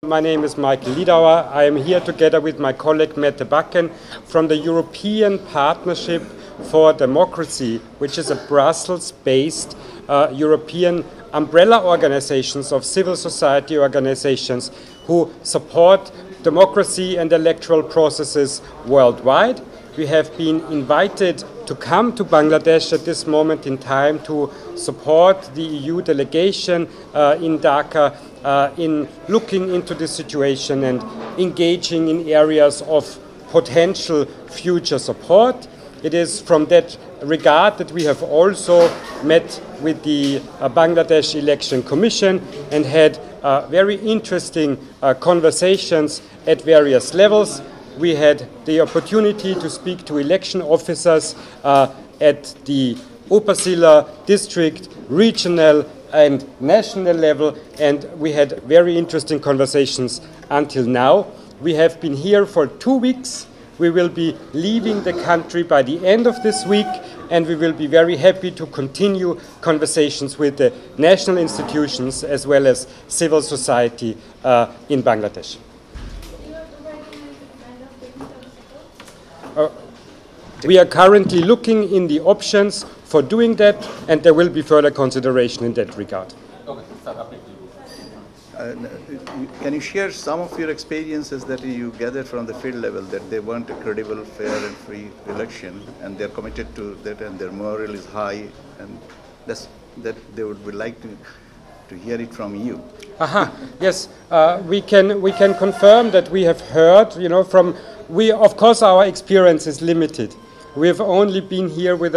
My name is Michael Liedauer. I am here together with my colleague Mette Bakken from the European Partnership for Democracy, which is a Brussels-based European umbrella organizations of civil society organizations who support democracy and electoral processes worldwide. We have been invited to come to Bangladesh at this moment in time to support the EU delegation in Dhaka in looking into the situation and engaging in areas of potential future support. It is from that regard that we have also met with the Bangladesh Election Commission and had very interesting conversations at various levels. We had the opportunity to speak to election officers at the Upazila district, regional and national level, and we had very interesting conversations until now. We have been here for 2 weeks. We will be leaving the country by the end of this week, and we will be very happy to continue conversations with the national institutions as well as civil society in Bangladesh. We are currently looking in the options for doing that, and there will be further consideration in that regard. Okay, sir, can you share some of your experiences that you gathered from the field level, that they want a credible, fair and free election, and they're committed to that, and their morale is high, and that they would like to hear it from you? Yes, we can confirm that we have heard, from. Of course, our experience is limited. We have only been here with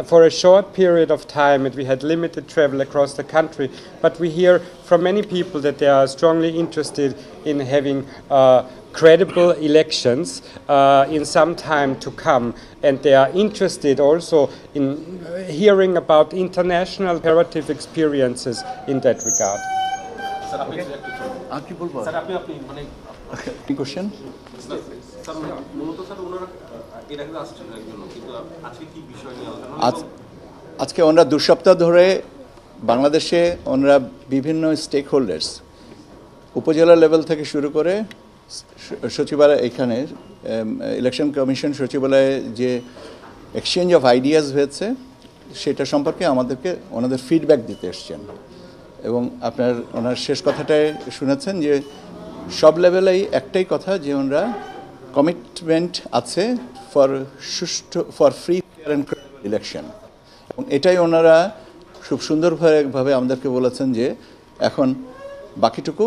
for a short period of time, and we had limited travel across the country. But we hear from many people that they are strongly interested in having credible elections in some time to come, and they are interested also in hearing about international comparative experiences in that regard. Question? আজকে আমরা 2 সপ্তাহ ধরে বাংলাদেশে আমরা বিভিন্ন stake holders উপজেলা level থেকে শুরু করে সচিবালয়, এখানে ইলেকশন কমিশন সচিবালয়ে যে এক্সচেঞ্জ অফ আইডিয়াস হয়েছে সেটা সম্পর্কে আমাদেরকে ওনাদের ফিডব্যাক দিতে এসছেন, এবং ওনার শেষ কথাটাই শুনেছেন যে সব লেভেলেই একটাই কথা, যে ওনারা কমিটমেন্ট আছে for free fair and credible election, এবং এটাই ওনারা খুব সুন্দরভাবে আমাদেরকে বলেছেন যে এখন বাকিটুকু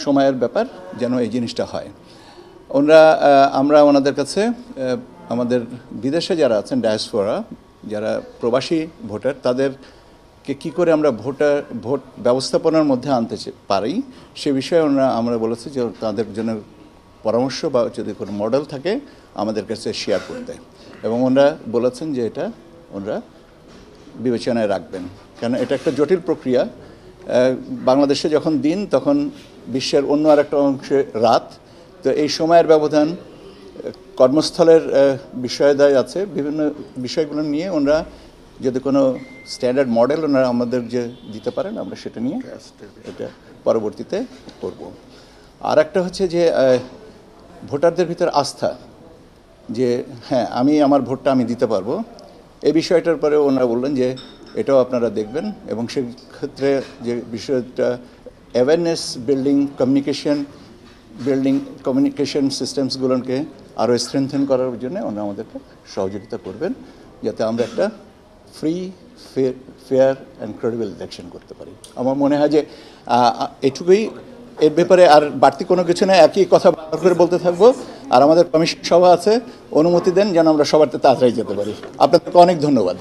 সময়ের ব্যাপার, যেন এই জিনিসটা হয়। আমরা ওনাদের কাছে আমাদের বিদেশে যারা আছেন ডায়াসপোরা, যারা প্রবাসী ভোটার, তাদেরকে কী করে আমরা ভোট ব্যবস্থাপনার মধ্যে আনতে পারি সে বিষয়ে আমরা বলেছি যে তাদের জন্য পরামর্শ বা যদি কোনো মডেল থাকে আমাদের কাছে শেয়ার করতে, এবং ওনারা বলেছেন যে এটা ওনারা বিবেচনায় রাখবেন, কারণ এটা একটা জটিল প্রক্রিয়া। বাংলাদেশে যখন দিন, তখন বিশ্বের অন্য আরেকটা অংশে রাত, তো এই সময়ের ব্যবধান, কর্মস্থলের বিষয়দায় আছে, বিভিন্ন বিষয়গুলো নিয়ে ওনারা যদি কোনো স্ট্যান্ডার্ড মডেল ওনারা আমাদের যে দিতে পারেন, আমরা সেটা নিয়ে এটা পরবর্তীতে করব। আর একটা হচ্ছে যে ভোটারদের ভিতর আস্থা, যে হ্যাঁ আমি আমার ভোটটা আমি দিতে পারবো, এই বিষয়টার পরে ওনারা বললেন যে এটাও আপনারা দেখবেন, এবং সেক্ষেত্রে যে বিষয়টা অ্যাওয়ারনেস বিল্ডিং, কমিউনিকেশন সিস্টেমসগুলোকে আরও স্ট্রেংথেন করার জন্য ওনারা আমাদেরকে সহযোগিতা করবেন, যাতে আমরা একটা free, fair and credible election করতে পারি। আমার মনে হয় যে এটুকুই, এর ব্যাপারে আর বাড়তি কোনো কিছু নেই, একই কথা বার করে বলতে থাকবো। আর আমাদের কমিশন সভা আছে, অনুমতি দেন যেন আমরা সবার তাড়াতাড়ি যেতে পারি। আপনাদেরকে অনেক ধন্যবাদ।